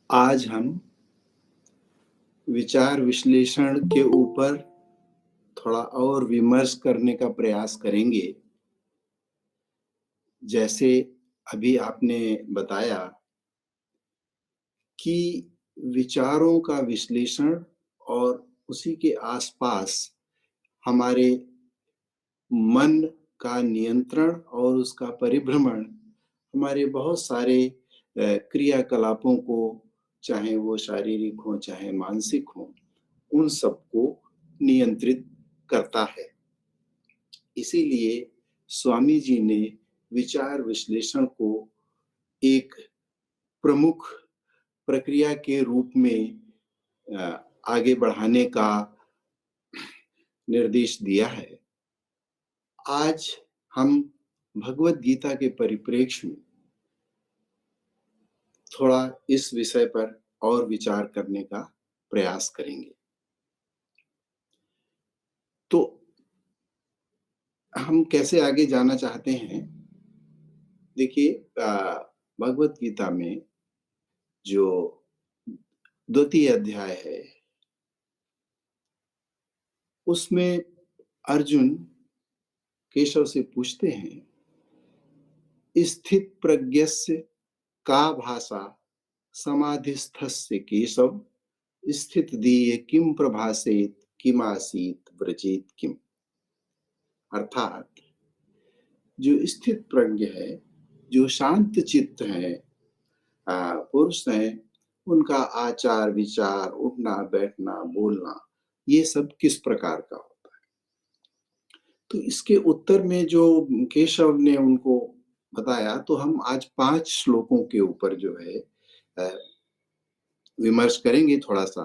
आज हम विचार विश्लेषण के ऊपर थोड़ा और विमर्श करने का प्रयास करेंगे। जैसे अभी आपने बताया कि विचारों का विश्लेषण और उसी के आसपास हमारे मन का नियंत्रण और उसका परिभ्रमण हमारे बहुत सारे क्रियाकलापों को, चाहे वो शारीरिक हो चाहे मानसिक हो, उन सबको नियंत्रित करता है। इसीलिए स्वामी जी ने विचार विश्लेषण को एक प्रमुख प्रक्रिया के रूप में आगे बढ़ाने का निर्देश दिया है। आज हम भगवत गीता के परिप्रेक्ष्य में थोड़ा इस विषय पर और विचार करने का प्रयास करेंगे। तो हम कैसे आगे जाना चाहते हैं? देखिए, भगवत गीता में जो द्वितीय अध्याय है, उसमें अर्जुन केशव से पूछते हैं, स्थित प्रज्ञस्य का भाषा समाधिस्थस्य केशव, स्थित दीये किम प्रभासेत किमासीत व्रजेत किम। अर्थात जो स्थित प्रज्ञ है, जो शांत चित्त है, पुरुष हैं, उनका आचार विचार, उठना बैठना बोलना, ये सब किस प्रकार का होता है? तो इसके उत्तर में जो केशव ने उनको बताया, तो हम आज 5 श्लोकों के ऊपर जो है विमर्श करेंगे थोड़ा सा।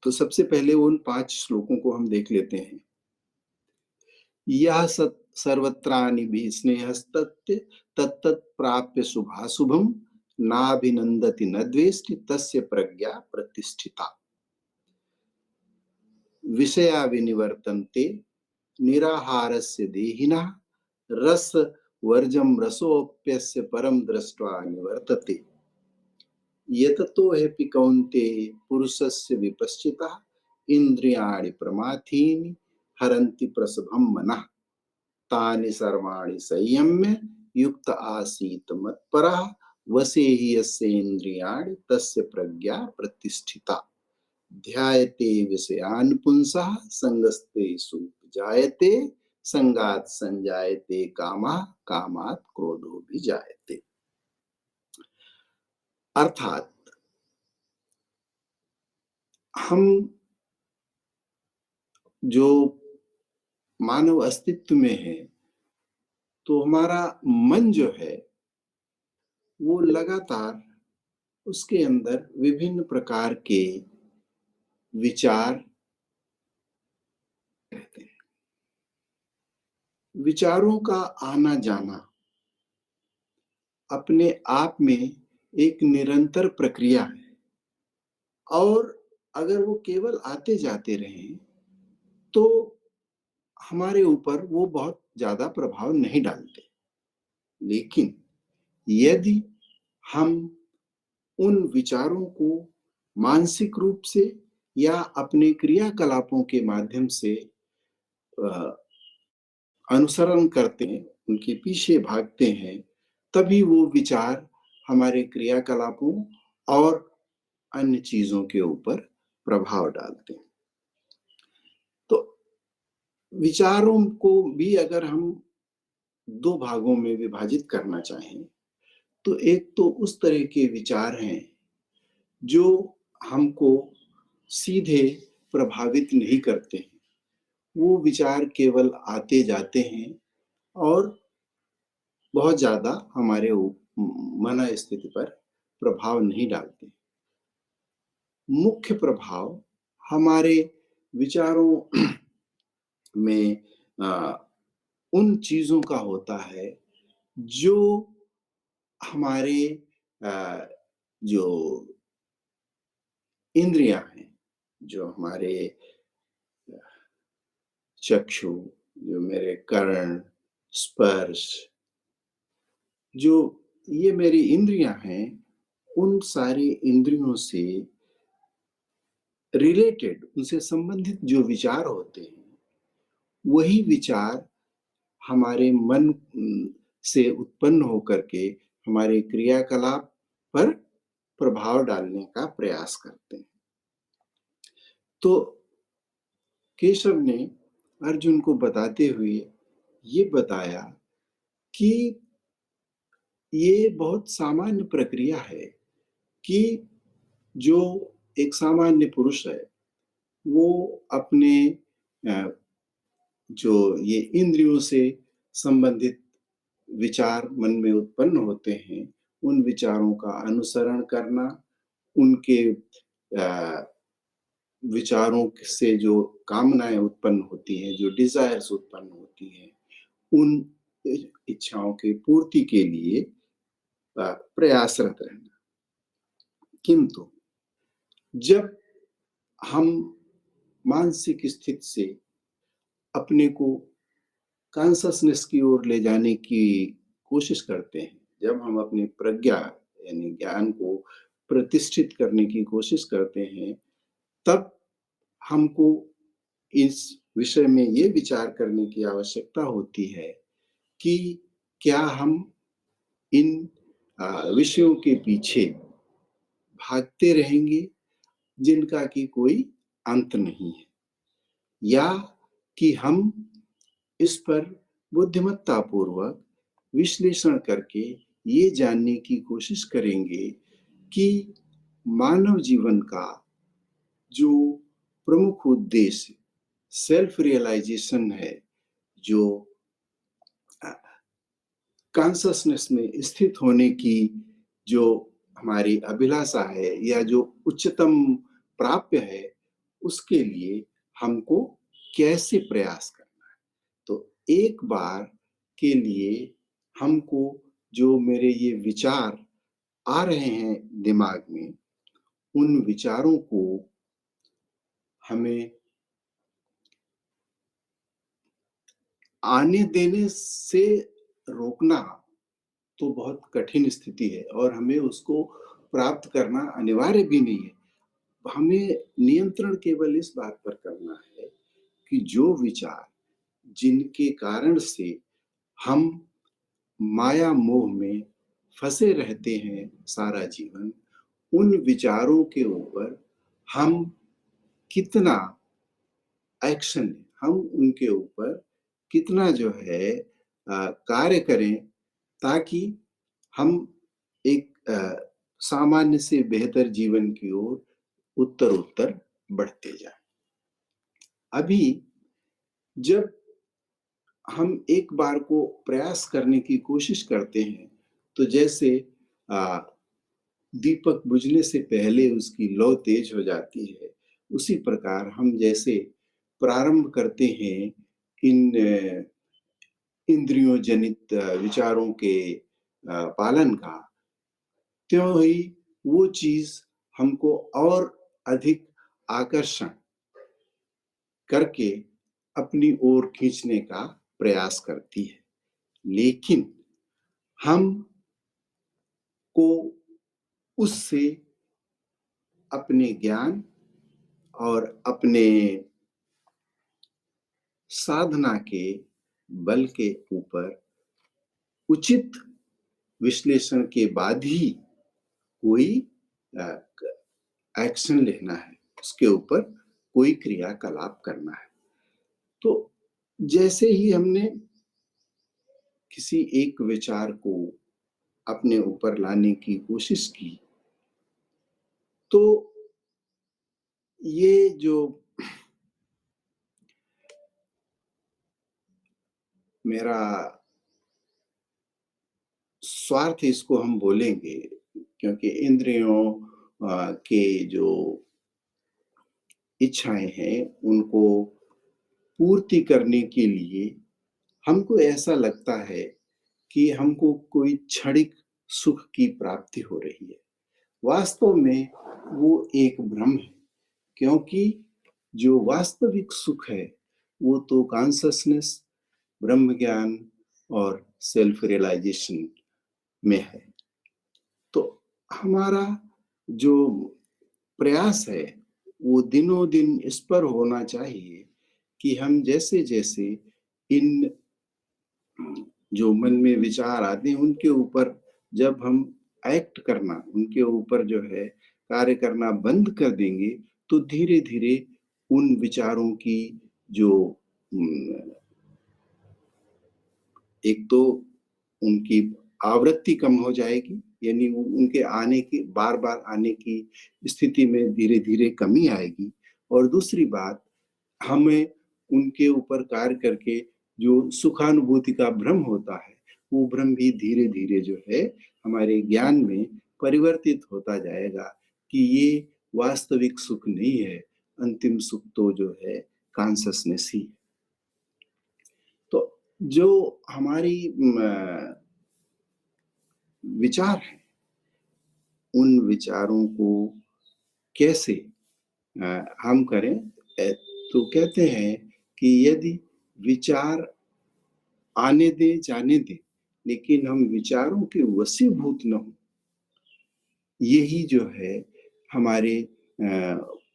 तो सबसे पहले उन 5 श्लोकों को हम देख लेते हैं। यह सर्वत्राणि भी स्नेहस्तत्य तत्तत् प्राप्य शुभाशुभम नाभिनंदति न द्वेष्टि तस्य प्रज्ञा प्रतिष्ठिता। विषया विनिवर्तन्ते निराहारस्य देहिनः रस वर्जम रसोप्यस्य परम दृष्ट्वा निवर्तते। यततो हि कौन्तेय पुरुषस्य विपश्चितः इंद्रियाणि प्रमाथीनि हरन्ति प्रसभं मनः तानि सर्वाणि संयम्य युक्त आसीत मत्परः वसे हि यस्य इंद्रियाणि तस्य प्रज्ञा प्रतिष्ठिता। ध्यायते विषयान् पुंसः संगस्तेषु जायते संगात् संजायते कामः कामात् क्रोधो भी जायते। अर्थात हम जो मानव अस्तित्व में है, तो हमारा मन जो है वो लगातार उसके अंदर विभिन्न प्रकार के विचार रहते हैं। विचारों का आना जाना अपने आप में एक निरंतर प्रक्रिया है, और अगर वो केवल आते जाते रहें तो हमारे ऊपर वो बहुत ज्यादा प्रभाव नहीं डालते। लेकिन यदि हम उन विचारों को मानसिक रूप से या अपने क्रियाकलापों के माध्यम से अनुसरण करते हैं, उनके पीछे भागते हैं, तभी वो विचार हमारे क्रियाकलापों और अन्य चीजों के ऊपर प्रभाव डालते हैं। तो विचारों को भी अगर हम 2 भागों में विभाजित करना चाहें, तो एक तो उस तरह के विचार हैं जो हमको सीधे प्रभावित नहीं करते हैं। वो विचार केवल आते जाते हैं और बहुत ज्यादा हमारे मन स्थिति पर प्रभाव नहीं डालते। मुख्य प्रभाव हमारे विचारों में उन चीजों का होता है जो हमारे जो इंद्रियां हैं, जो हमारे चक्षु, जो मेरे कर्ण, स्पर्श, जो ये मेरी इंद्रियाँ हैं, उन सारी इंद्रियों से रिलेटेड, उनसे संबंधित जो विचार होते हैं, वही विचार हमारे मन से उत्पन्न होकर के हमारे क्रियाकलाप पर प्रभाव डालने का प्रयास करते हैं। तो केशव ने अर्जुन को बताते हुए ये बताया कि ये बहुत सामान्य प्रक्रिया है कि जो एक सामान्य पुरुष है, वो अपने जो ये इंद्रियों से संबंधित विचार मन में उत्पन्न होते हैं, उन विचारों का अनुसरण करना, उनके विचारों से जो कामनाएँ उत्पन्न होती हैं, जो डिज़ायर्स उत्पन्न होती हैं, उन इच्छाओं की पूर्ति के लिए प्रयासरत रहना। किंतु जब हम मानसिक स्थिति से अपने को कॉन्शसनेस की ओर ले जाने की कोशिश करते हैं, जब हम अपनी प्रज्ञा यानी ज्ञान को प्रतिष्ठित करने की कोशिश करते हैं, तब हमको इस विषय में ये विचार करने की आवश्यकता होती है कि क्या हम इन विषयों के पीछे भागते रहेंगे जिनका कि कोई अंत नहीं है, या कि हम इस पर बुद्धिमत्तापूर्वक विश्लेषण करके ये जानने की कोशिश करेंगे कि मानव जीवन का जो प्रमुख उद्देश्य सेल्फ रियलाइजेशन है, जो कॉन्शसनेस में स्थित होने की जो हमारी अभिलाषा है या जो उच्चतम प्राप्य है, उसके लिए हमको कैसे प्रयास करना है। तो एक बार के लिए हमको जो मेरे ये विचार आ रहे हैं दिमाग में, उन विचारों को हमें आने देने से रोकना तो बहुत कठिन स्थिति है और हमें उसको प्राप्त करना अनिवार्य भी नहीं है। हमें नियंत्रण केवल इस बात पर करना है कि जो विचार जिनके कारण से हम माया मोह में फंसे रहते हैं सारा जीवन, उन विचारों के ऊपर हम कितना एक्शन, हम उनके ऊपर कितना जो है कार्य करें, ताकि हम एक सामान्य से बेहतर जीवन की ओर उत्तर-उत्तर बढ़ते जाएँ। अभी जब हम एक बार को प्रयास करने की कोशिश करते हैं, तो जैसे अ, दीपक बुझने से पहले उसकी लौ तेज हो जाती है, उसी प्रकार हम जैसे प्रारंभ करते हैं इन इंद्रियों जनित विचारों के पालन का, त्यों ही वो चीज़ हमको और अधिक आकर्षण करके अपनी ओर खींचने का प्रयास करती है। लेकिन हम को उससे अपने ज्ञान और अपने साधना के बल के ऊपर उचित विश्लेषण के बाद ही कोई एक्शन लेना है, उसके ऊपर कोई क्रियाकलाप करना है। तो जैसे ही हमने किसी एक विचार को अपने ऊपर लाने की कोशिश की, तो ये जो मेरा स्वार्थ इसको हम बोलेंगे, क्योंकि इंद्रियों के जो इच्छाएँ हैं, उनको पूर्ति करने के लिए हमको ऐसा लगता है कि हमको कोई क्षणिक सुख की प्राप्ति हो रही है। वास्तव में वो एक भ्रम है, क्योंकि जो वास्तविक सुख है, वो तो कॉन्शसनेस, ब्रह्म ज्ञान और सेल्फ रियलाइजेशन में है। हमारा जो प्रयास है, वो दिनों-दिन इस पर होना चाहिए कि हम जैसे-जैसे इन जो मन में विचार आते हैं, उनके ऊपर जब हम एक्ट करना, उनके ऊपर जो है कार्य करना बंद कर देंगे, तो धीरे-धीरे उन विचारों की जो उम, एक तो उनकी आवृत्ति कम हो जाएगी, यानी उनके आने की बार-बार आने की स्थिति में धीरे-धीरे कमी आएगी और दूसरी बात, हमें उनके ऊपर कार्य करके जो सुखानुभूति का भ्रम होता है, वो भ्रम भी धीरे-धीरे जो है हमारे ज्ञान में परिवर्तित होता जाएगा कि ये वास्तविक सुख नहीं है, अंतिम सुख तो जो है कॉन्शसनेस ही है। तो जो हमारी विचार हैं, उन विचारों को कैसे हम करें तो कहते हैं कि यदि विचार आने दें, जाने दें, लेकिन हम विचारों के वशीभूत न हों, यही जो है हमारे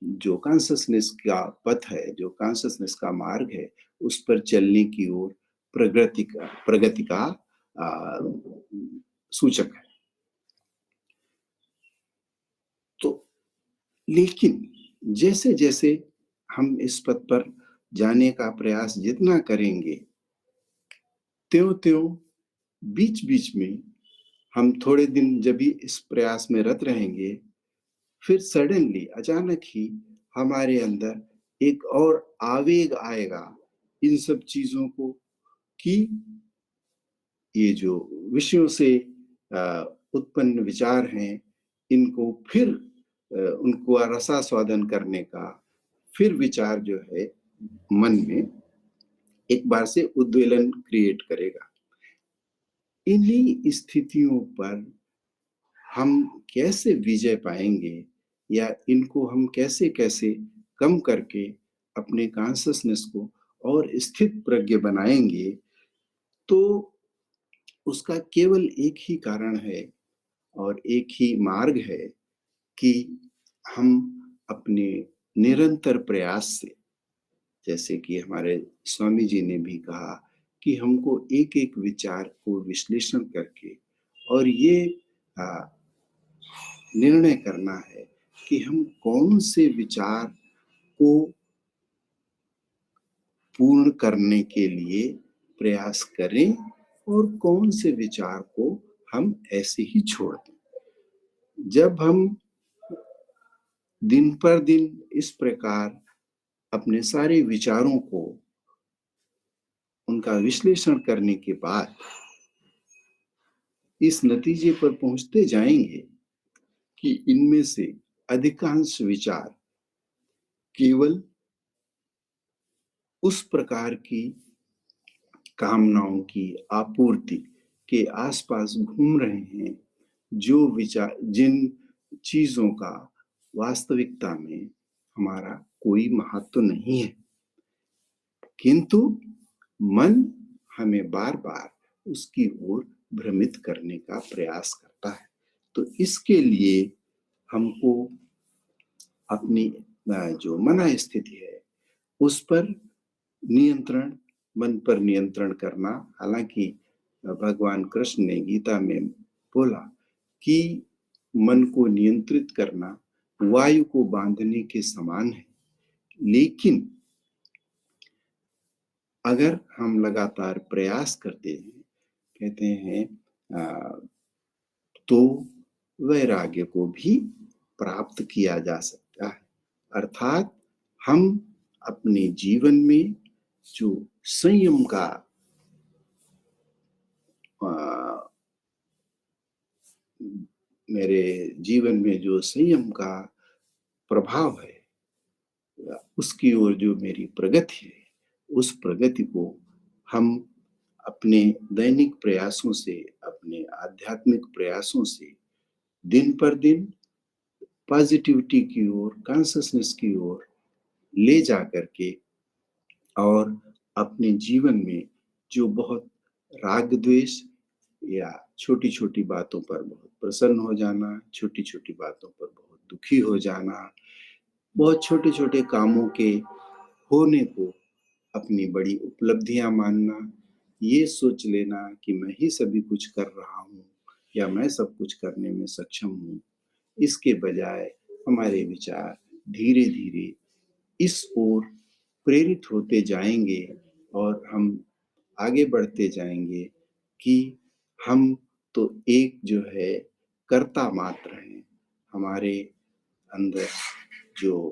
जो कॉन्शसनेस का पथ है, जो कॉन्शसनेस का मार्ग है, उस पर चलने की ओर प्रगति का सूचक है। तो लेकिन जैसे-जैसे हम इस पथ पर जाने का प्रयास जितना करेंगे, त्यों-त्यों बीच-बीच में हम थोड़े दिन जब भी इस प्रयास में रत रहेंगे, फिर सडनली अचानक ही हमारे अंदर एक और आवेग आएगा इन सब चीज़ों को कि ये जो विषयों से उत्पन्न विचार हैं, इनको फिर उनको रसास्वादन करने का फिर विचार जो है मन में एक बार से उद्वेलन क्रिएट करेगा। इन्हीं स्थितियों पर हम कैसे विजय पाएँगे या इनको हम कैसे-कैसे कम करके अपने कॉन्शसनेस को और स्थित प्रज्ञ बनाएँगे, तो उसका केवल एक ही कारण है और एक ही मार्ग है कि हम अपने निरंतर प्रयास से, जैसे कि हमारे स्वामी जी ने भी कहा कि हमको एक-एक विचार को विश्लेषण करके और ये अ, निर्णय करना है कि हम कौन से विचार को पूर्ण करने के लिए प्रयास करें और कौन से विचार को हम ऐसे ही छोड़ दें। जब हम दिन पर दिन इस प्रकार अपने सारे विचारों को उनका विश्लेषण करने के बाद इस नतीजे पर पहुंचते जाएंगे कि इनमें से अधिकांश विचार केवल उस प्रकार की कामनाओं की आपूर्ति के आसपास घूम रहे हैं जो विचार जिन चीजों का वास्तविकता में हमारा कोई महत्व नहीं है, किंतु मन हमें बार-बार उसकी ओर भ्रमित करने का प्रयास करता है। तो इसके लिए हमको अपनी जो मन स्थिति है, उस पर नियंत्रण मन पर नियंत्रण करना, हालाँकि भगवान कृष्ण ने गीता में बोला कि मन को नियंत्रित करना वायु को बाँधने के समान है। लेकिन अगर हम लगातार प्रयास करते हैं, कहते हैं तो वैराग्य को भी प्राप्त किया जा सकता है। अर्थात हम अपने जीवन में जो संयम का अ, मेरे जीवन में जो संयम का प्रभाव है, उसकी ओर जो मेरी प्रगति है, उस प्रगति को हम अपने दैनिक प्रयासों से, अपने आध्यात्मिक प्रयासों से दिन पर दिन पॉजिटिविटी की ओर, कॉन्शसनेस की ओर ले जा करके और अपने जीवन में जो बहुत राग द्वेष या छोटी-छोटी बातों पर बहुत प्रसन्न हो जाना, छोटी-छोटी बातों पर बहुत दुखी हो जाना, बहुत छोटे-छोटे कामों के होने को अपनी बड़ी उपलब्धियाँ मानना, ये सोच लेना कि मैं ही सभी कुछ कर रहा हूँ या मैं सब कुछ करने में सक्षम हूँ। इसके बजाय हमारे विचार धीरे-धीरे इस ओर प्रेरित होते जाएँगे और हम आगे बढ़ते जाएँगे कि हम तो एक जो है कर्ता मात्र हैं। हमारे अंदर जो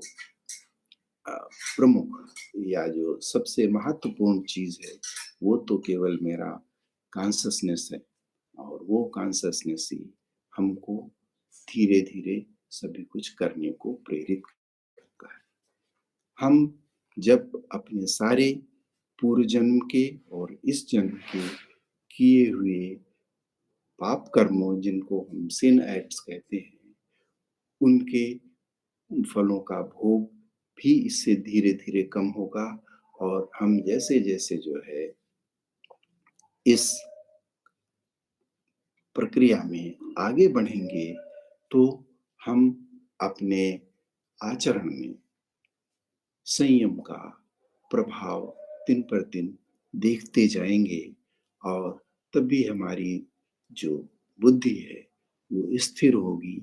अ, प्रमुख या जो सबसे महत्वपूर्ण चीज़ है, वो तो केवल मेरा कॉन्शसनेस है और वो कॉन्शसनेस ही हमको धीरे-धीरे सभी कुछ करने को प्रेरित करता है। हम जब अपने सारे पूर्व जन्म के और इस जन्म के किए हुए पाप कर्मों जिनको हम सिन एक्ट्स कहते हैं, उनके फलों का भोग भी इससे धीरे-धीरे कम होगा और हम जैसे-जैसे जो है इस प्रक्रिया में आगे बढ़ेंगे, तो हम अपने आचरण में संयम का प्रभाव दिन पर दिन देखते जाएँगे और तभी हमारी जो बुद्धि है, वो स्थिर होगी,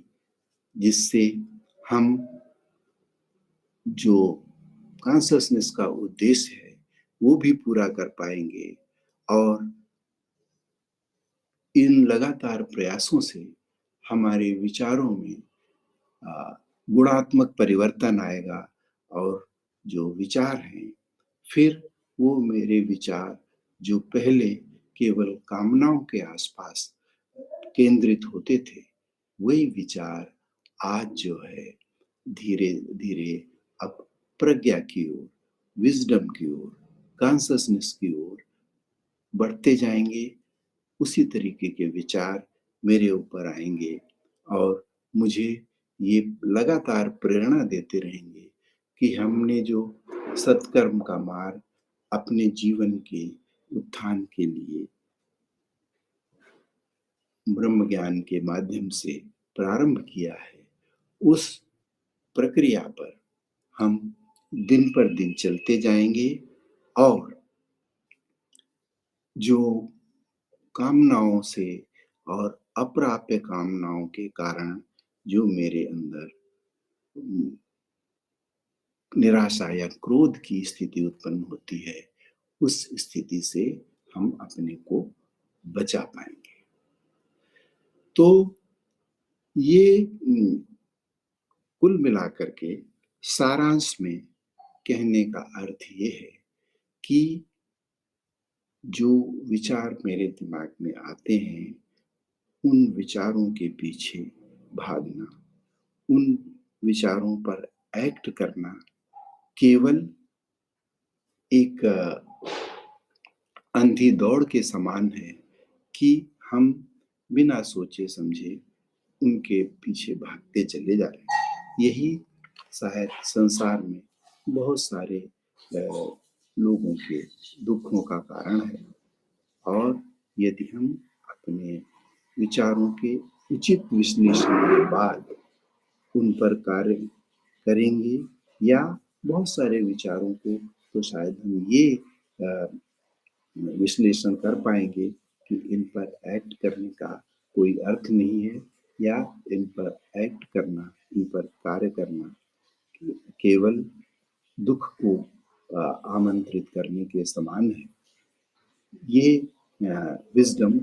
जिससे हम जो कॉन्शसनेस का उद्देश्य है, वो भी पूरा कर पाएँगे और इन लगातार प्रयासों से हमारे विचारों में अ, गुणात्मक परिवर्तन आएगा और जो विचार हैं, फिर वो मेरे विचार जो पहले केवल कामनाओं के आसपास केंद्रित होते थे, वही विचार आज जो है धीरे-धीरे अब प्रज्ञा की ओर, विज़डम की ओर, कॉन्शसनेस की ओर बढ़ते जाएँगे। उसी तरीके के विचार मेरे ऊपर आएँगे और मुझे ये लगातार प्रेरणा देते रहेंगे कि हमने जो सत्कर्म का मार्ग अपने जीवन के उत्थान के लिए ब्रह्म ज्ञान के माध्यम से प्रारंभ किया है, उस प्रक्रिया पर हम दिन पर दिन चलते जाएँगे और जो कामनाओं से और अप्राप्य कामनाओं के कारण जो मेरे अंदर उम, निराशा या क्रोध की स्थिति उत्पन्न होती है, उस स्थिति से हम अपने को बचा पाएँगे। तो ये कुल मिलाकर के सारांश में कहने का अर्थ ये है कि जो विचार मेरे दिमाग में आते हैं, उन विचारों के पीछे भागना, उन विचारों पर एक्ट करना केवल एक अंधी दौड़ के समान है कि हम बिना सोचे-समझे उनके पीछे भागते चले जा रहे हैं। यही शायद संसार में बहुत सारे लोगों के दुखों का कारण है और यदि हम अपने विचारों के उचित विश्लेषण के बाद उन पर कार्य करेंगे या बहुत सारे विचारों को तो शायद हम ये अ, विश्लेषण कर पाएँगे कि इन पर एक्ट करने का कोई अर्थ नहीं है या इन पर एक्ट करना, इन पर कार्य करना केवल दुःख को आमंत्रित करने के समान है। ये विज़डम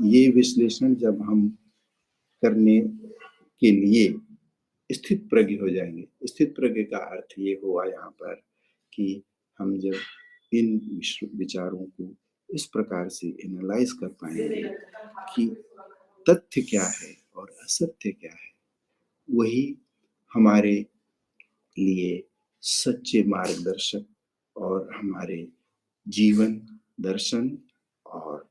ये विश्लेषण जब हम करने के लिए स्थित प्रज्ञ हो जाएँगे। स्थित प्रज्ञ का अर्थ ये हुआ यहाँ पर कि हम जब इन विचारों को इस प्रकार से एनालाइज़ कर पाएँगे कि तथ्य क्या है और असत्य क्या है, वही हमारे लिए सच्चे मार्गदर्शक और हमारे जीवन दर्शन और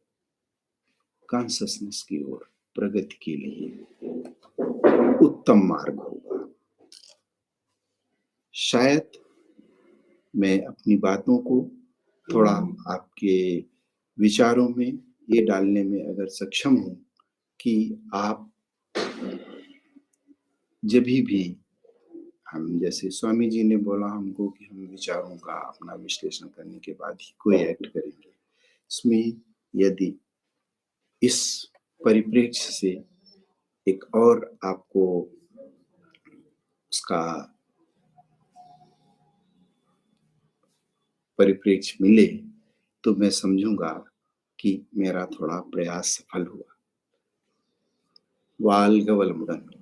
कॉन्शसनेस की ओर प्रगति के लिए उत्तम मार्ग होगा। शायद मैं अपनी बातों को थोड़ा आपके विचारों में ये डालने में अगर सक्षम हूँ कि आप जभी भी हम जैसे स्वामी जी ने बोला हमको कि हम विचारों का अपना विश्लेषण करने के बाद ही कोई एक्ट करेंगे। इसमें यदि इस परिप्रेक्ष्य से एक और आपको उसका परिप्रेक्ष्य मिले, तो मैं समझूँगा कि मेरा थोड़ा प्रयास सफल हुआ। वाल्गवलमुडन्।